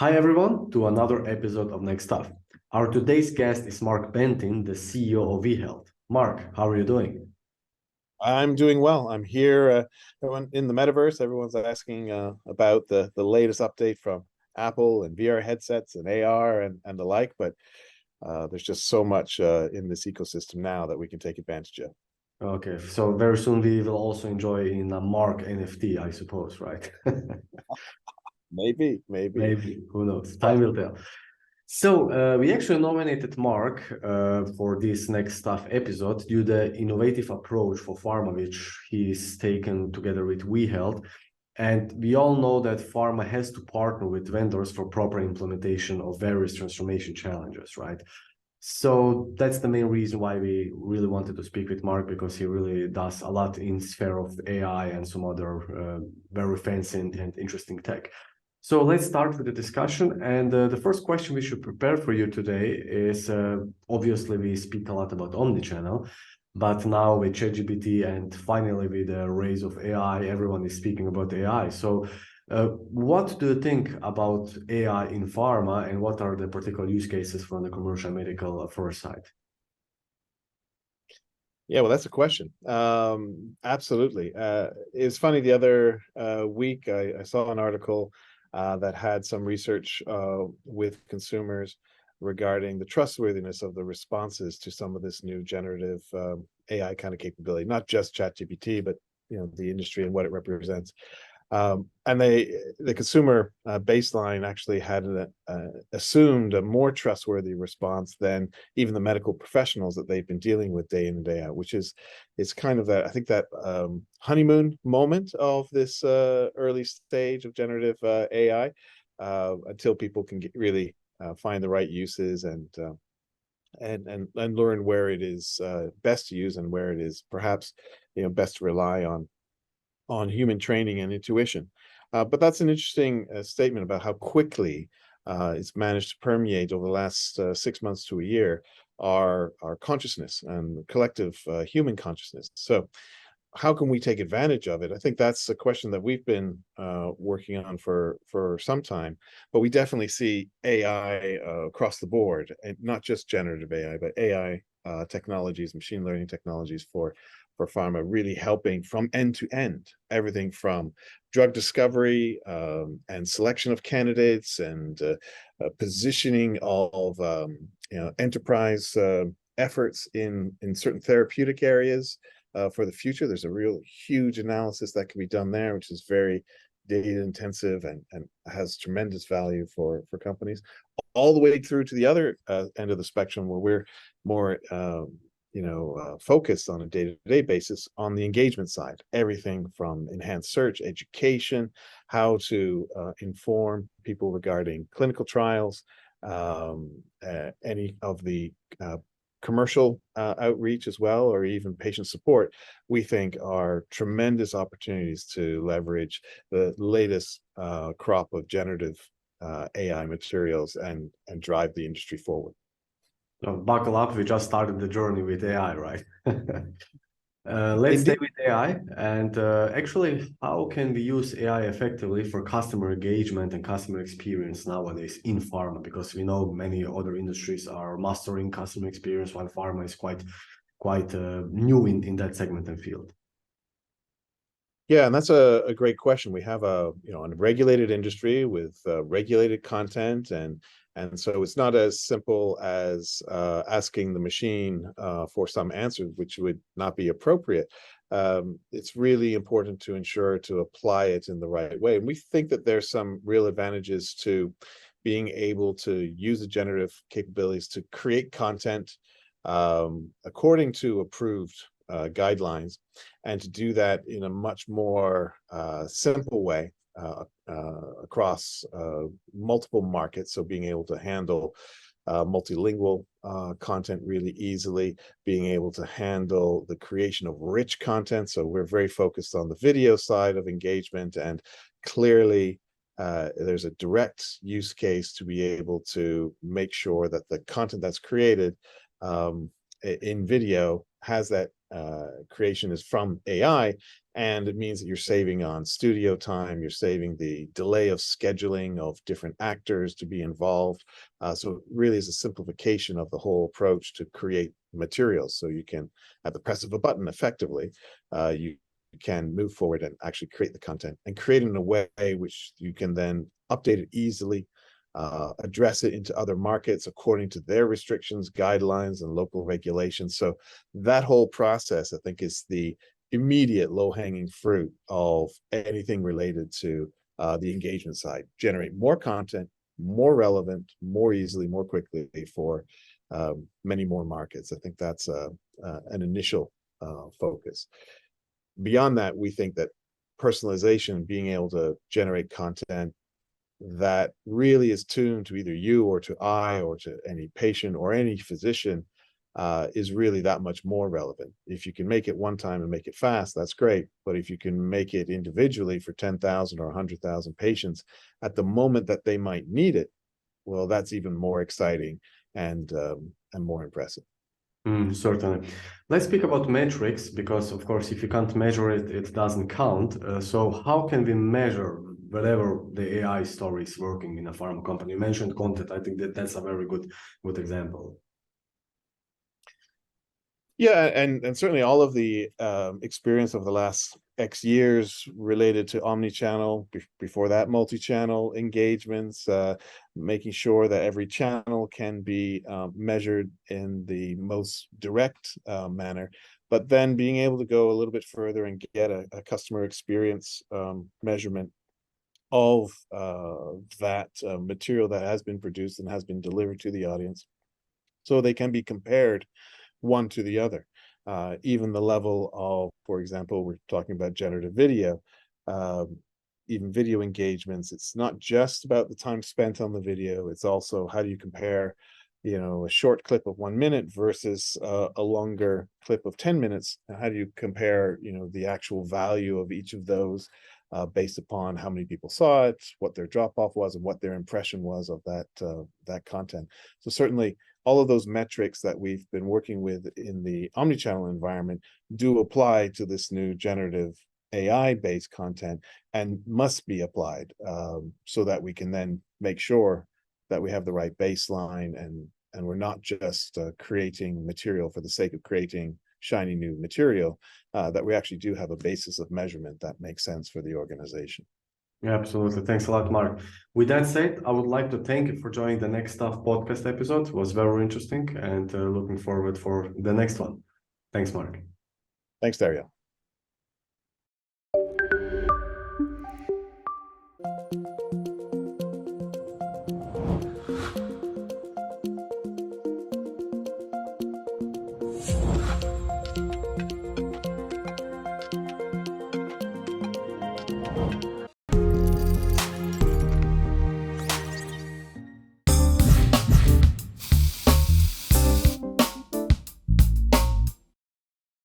Hi everyone to another episode of Next Stuff. Our today's guest is Mark Benthin, the CEO of eHealth. Mark, how are you doing? I'm doing well. I'm here everyone in the metaverse. Everyone's asking about the latest update from Apple and VR headsets and AR and the like, but there's just so much in this ecosystem now that we can take advantage of. Okay, so very soon we will also enjoy in a Mark NFT, I suppose, right? Maybe. Maybe, who knows? Well, Time will tell. So we actually nominated Mark for this Next Stuff episode due to the innovative approach for pharma, which he's taken together with WeHealth. And we all know that pharma has to partner with vendors for proper implementation of various transformation challenges, right? So that's the main reason why we really wanted to speak with Mark, because he really does a lot in sphere of AI and some other very fancy and interesting tech. So let's start with the discussion. And the first question we should prepare for you today is obviously we speak a lot about omnichannel, but now with ChatGPT and finally with the rise of AI, everyone is speaking about AI. So what do you think about AI in pharma, and what are the particular use cases from the commercial medical affairs side? yeah, well, that's a question. Absolutely. It's funny, the other week I saw an article that had some research with consumers regarding the trustworthiness of the responses to some of this new generative AI kind of capability, not just ChatGPT, but the industry and what it represents. And the consumer baseline actually had assumed a more trustworthy response than even the medical professionals that they've been dealing with day in and day out, which is kind of that, I think, that honeymoon moment of this early stage of generative AI until people can really find the right uses and learn where it is best to use and where it is perhaps best to rely on human training and intuition. But that's an interesting statement about how quickly it's managed to permeate over the last 6 months to a year our consciousness and collective human consciousness. So how can we take advantage of it? I think that's a question that we've been working on for some time, but we definitely see AI across the board, and not just generative AI, but AI technologies, machine learning technologies for pharma, really helping from end to end, everything from drug discovery and selection of candidates and positioning of enterprise efforts in certain therapeutic areas for the future. There's a real huge analysis that can be done there, which is very data intensive and has tremendous value for companies, all the way through to the other end of the spectrum, where we're more focused on a day-to-day basis on the engagement side, everything from enhanced search, education, how to inform people regarding clinical trials, any of the commercial outreach as well, or even patient support, we think are tremendous opportunities to leverage the latest crop of generative AI materials and drive the industry forward. So buckle up, we just started the journey with AI, right? Let's stay Indeed. with AI. And actually, how can we use AI effectively for customer engagement and customer experience nowadays in pharma? Because we know many other industries are mastering customer experience, while pharma is quite new in that segment and field. Yeah, and that's a great question. We have a regulated industry with regulated content, and so it's not as simple as asking the machine for some answers, which would not be appropriate. It's really important to ensure to apply it in the right way, and we think that there's some real advantages to being able to use the generative capabilities to create content according to approved guidelines, and to do that in a much more simple way across multiple markets. So being able to handle multilingual content really easily, being able to handle the creation of rich content. So we're very focused on the video side of engagement, and clearly there's a direct use case to be able to make sure that the content that's created in video has that creation is from AI, And it means that you're saving on studio time, you're saving the delay of scheduling of different actors to be involved. So it really is a simplification of the whole approach to create materials. So you can, at the press of a button, effectively, you can move forward and actually create the content, and create it in a way which you can then update it easily, address it into other markets according to their restrictions, guidelines, and local regulations. So that whole process, I think, is the immediate low-hanging fruit of anything related to the engagement side. Generate more content, more relevant, more easily, more quickly for many more markets. I think that's an initial focus. Beyond that, we think that personalization, being able to generate content that really is tuned to either you or to I or to any patient or any physician, is really that much more relevant. If you can make it one time and make it fast, that's great. But if you can make it individually for 10,000 or 100,000 patients at the moment that they might need it, well, that's even more exciting and more impressive. Certainly. Let's speak about metrics, because of course, if you can't measure it, it doesn't count. So how can we measure whether the AI story is working in a pharma company? You mentioned content. I think that that's a very good example. Yeah, and certainly all of the experience of the last X years related to omni-channel, before that multi-channel engagements, making sure that every channel can be measured in the most direct manner, but then being able to go a little bit further and get a customer experience measurement of that material that has been produced and has been delivered to the audience, so they can be compared one to the other. Even the level of, for example, we're talking about generative video, even video engagements. It's not just about the time spent on the video. It's also, how do you compare, a short clip of 1 minute versus a longer clip of 10 minutes? And how do you compare, the actual value of each of those based upon how many people saw it, what their drop off was, and what their impression was of that content. So certainly, all of those metrics that we've been working with in the omnichannel environment do apply to this new generative AI-based content, and must be applied so that we can then make sure that we have the right baseline, and we're not just creating material for the sake of creating shiny new material, that we actually do have a basis of measurement that makes sense for the organization. Yeah, absolutely. Thanks a lot, Mark. With that said, I would like to thank you for joining the Next Stuff podcast episode. It was very interesting, and looking forward for the next one. Thanks, Mark. Thanks, Dario.